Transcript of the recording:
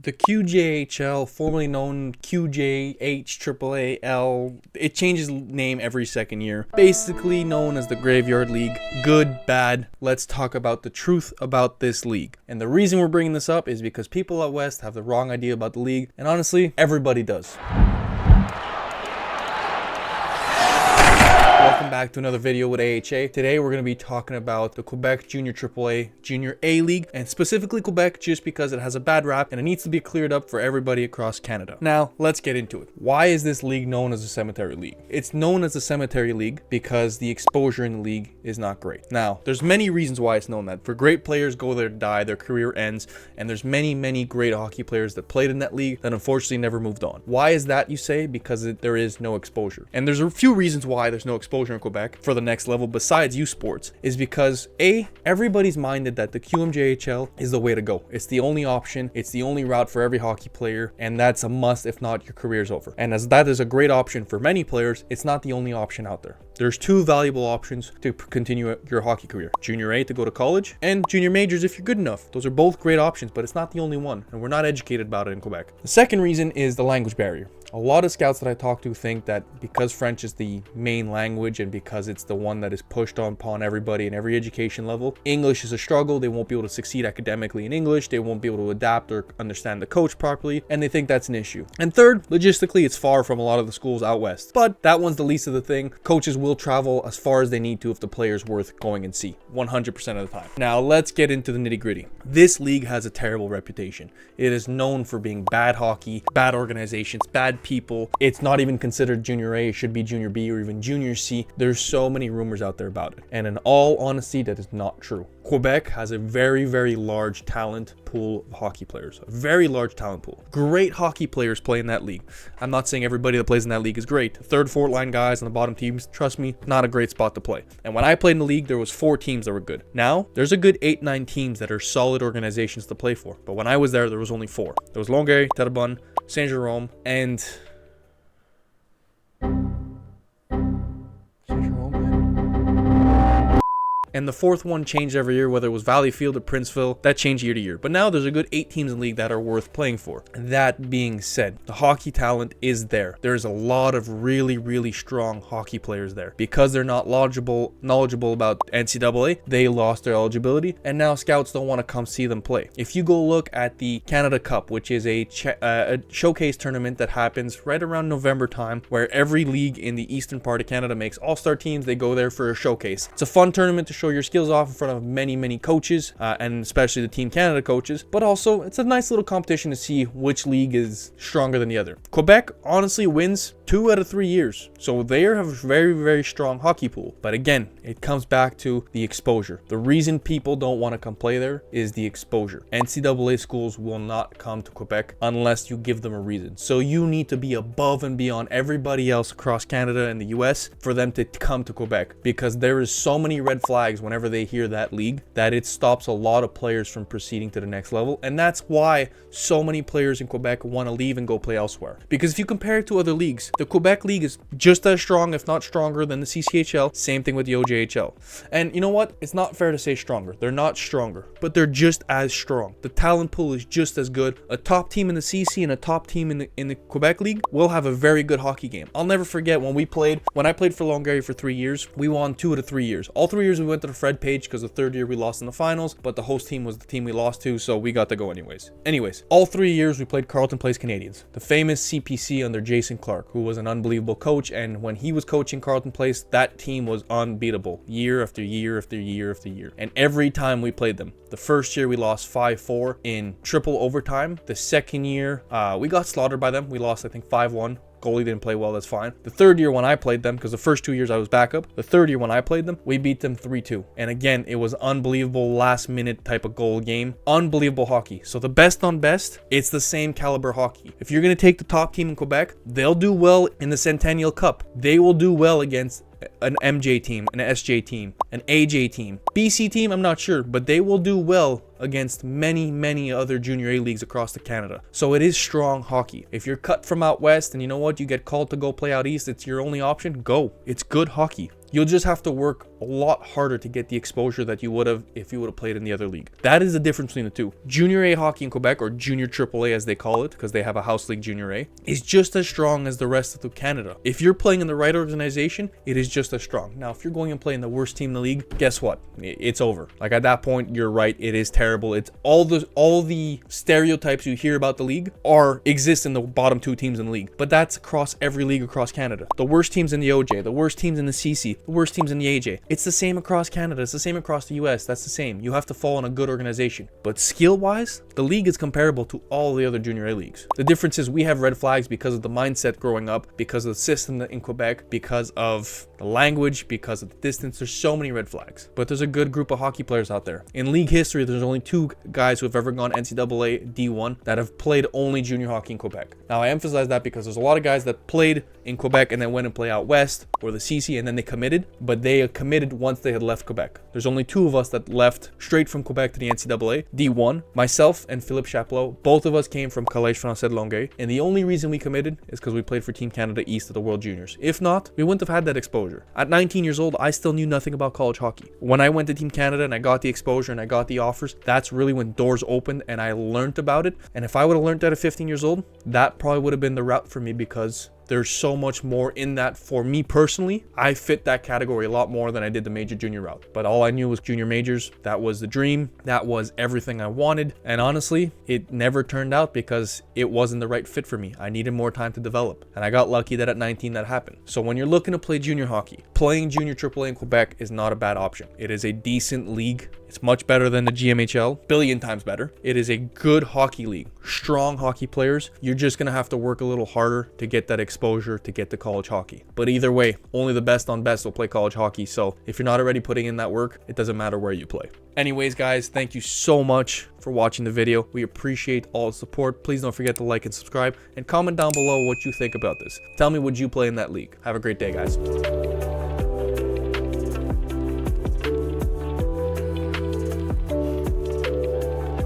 The QJHL, formerly known QJHL, it changes name every second year. Basically known as the Graveyard League. Good, bad. Let's talk about the truth about this league. And the reason we're bringing this up is because people out west have the wrong idea about the league. And honestly, everybody does. Welcome back to another video with AHA. Today we're going to be talking about the Quebec Junior AAA Junior A League, and specifically Quebec just because it has a bad rap and it needs to be cleared up for everybody across Canada. Now, let's get into it. Why is this league known as a cemetery league? It's known as a cemetery league because the exposure in the league is not great. Now, there's many reasons why it's known that. For great players go there to die, their career ends, and there's many great hockey players that played in that league that unfortunately never moved on. Why is that, you say? Because there is no exposure. And there's a few reasons why there's no exposure in Quebec for the next level besides youth sports, is because everybody's minded that the QMJHL is the way to go. It's the only option, it's the only route for every hockey player, and that's a must. If not, your career's over. And as that is a great option for many players, it's not the only option out there. There's two valuable options to continue your hockey career: Junior A to go to college, and Junior Majors if you're good enough. Those are both great options, but it's not the only one, and we're not educated about it in Quebec. The second reason is the language barrier. A lot of scouts that I talk to think that because French is the main language and because it's the one that is pushed upon everybody in every education level, English is a struggle. They won't be able to succeed academically in English. They won't be able to adapt or understand the coach properly, and they think that's an issue. And third, logistically, it's far from a lot of the schools out west. But that one's the least of the thing. Coaches will travel as far as they need to if the player's worth going and see, 100% of the time. Now, let's get into the nitty-gritty. This league has a terrible reputation. It is known for being bad hockey, bad organizations, bad people. It's not even considered Junior A. It should be Junior B or even Junior C. There's so many rumors out there about it, and in all honesty, that is not true. Quebec has a very large talent pool of hockey players. A very large talent pool. Great hockey players play in that league. I'm not saying everybody that plays in that league is great. Third, fourth line guys on the bottom teams, trust me, not a great spot to play. And when I played in the league, there was 4 teams that were good. Now, there's a good 8-9 teams that are solid organizations to play for. But when I was there was only 4. There was Longueuil, Terrebonne, Saint-Jérôme, and the 4th one changed every year, whether it was Valleyfield or Princeville. That changed year to year. But now there's a good 8 teams in the league that are worth playing for. That being said, the hockey talent is there. There's a lot of really strong hockey players there. Because they're not knowledgeable about NCAA, they lost their eligibility, and now scouts don't want to come see them play. If you go look at the Canada Cup, which is a showcase tournament that happens right around November time, where every league in the eastern part of Canada makes all-star teams. They go there for a showcase. It's a fun tournament to show your skills off in front of many coaches, and especially the Team Canada coaches, but also it's a nice little competition to see which league is stronger than the other. Quebec honestly wins 2 out of 3 years, so they have a very strong hockey pool. But again, it comes back to the exposure. The reason people don't want to come play there is the exposure. NCAA schools will not come to Quebec unless you give them a reason. So you need to be above and beyond everybody else across Canada and the US for them to come to Quebec, because there is so many red flags whenever they hear that league that it stops a lot of players from proceeding to the next level. And that's why so many players in Quebec want to leave and go play elsewhere. Because if you compare it to other leagues, the Quebec League is just as strong, if not stronger, than the CCHL. Same thing with the OJHL. And you know what? It's not fair to say stronger. They're not stronger, but they're just as strong. The talent pool is just as good. A top team in the CC and a top team in the Quebec League will have a very good hockey game. I'll never forget when I played for Longueuil for 3 years, we won 2 out of 3 years. All 3 years we went to the Fred Page because the 3rd year we lost in the finals, but the host team was the team we lost to, so we got to go anyways. All 3 years we played Carleton Place Canadians, the famous CPC under Jason Clark, who was an unbelievable coach, and when he was coaching Carleton Place, that team was unbeatable year after year. And every time we played them, the first year we lost 5-4 in triple overtime. The second year we got slaughtered by them. We lost, I think, 5-1. Goalie didn't play well, that's fine. The 3rd year when I played them, because the first 2 years I was backup, the 3rd year when I played them, we beat them 3-2. And again, it was unbelievable last minute type of goal game. Unbelievable hockey. So the best on best, it's the same caliber hockey. If you're going to take the top team in Quebec, they'll do well in the Centennial Cup. They will do well against an MJ team, an SJ team, an AJ team. BC team, I'm not sure, but they will do well against many other Junior A leagues across the Canada. So it is strong hockey. If you're cut from out west and you know what, you get called to go play out east, it's your only option, go. It's good hockey. You'll just have to work a lot harder to get the exposure that you would have if you would have played in the other league. That is the difference between the two. Junior A hockey in Quebec, or junior AAA as they call it, because they have a house league junior A, is just as strong as the rest of Canada. If you're playing in the right organization, it is just as strong. Now, if you're going and playing the worst team in the league, guess what? It's over. Like, at that point, you're right. It is terrible. It's all the stereotypes you hear about the league exist in the bottom two teams in the league. But that's across every league across Canada. The worst teams in the OJ, the worst teams in the CC, the worst teams in the AJ. It's the same across Canada. It's the same across the US. That's the same. You have to fall in a good organization. But skill-wise, the league is comparable to all the other junior A leagues. The difference is we have red flags because of the mindset growing up, because of the system in Quebec, because of the language, because of the distance. There's so many red flags. But there's a good group of hockey players out there. In league history, there's only 2 guys who have ever gone NCAA D1 that have played only junior hockey in Quebec. Now, I emphasize that because there's a lot of guys that played in Quebec and then went and play out west or the CC, and then they committed, but they committed once they had left Quebec. There's only 2 of us that left straight from Quebec to the NCAA D1, myself and 𝗵𝗂𝗶𝗴𝗏. Both of us came from Collège Français de Longueuil, and the only reason we committed is because we played for Team Canada East at the World Juniors. If not, we wouldn't have had that exposure. At 19 years old, I still knew nothing about college hockey. When I went to Team Canada and I got the exposure and I got the offers, that's really when doors opened and I learned about it. And if I would have learned that at 15 years old, that probably would have been the route for me, because there's so much more in that for me personally. I fit that category a lot more than I did the major junior route. But all I knew was junior majors. That was the dream. That was everything I wanted. And honestly, it never turned out because it wasn't the right fit for me. I needed more time to develop. And I got lucky that at 19 that happened. So when you're looking to play junior hockey, playing junior AAA in Quebec is not a bad option. It is a decent league. It's much better than the GMHL, billion times better. It is a good hockey league, strong hockey players. You're just going to have to work a little harder to get that exposure to get to college hockey. But either way, only the best on best will play college hockey. So if you're not already putting in that work, it doesn't matter where you play. Anyways, guys, thank you so much for watching the video. We appreciate all the support. Please don't forget to like and subscribe, and comment down below what you think about this. Tell me, would you play in that league? Have a great day, guys.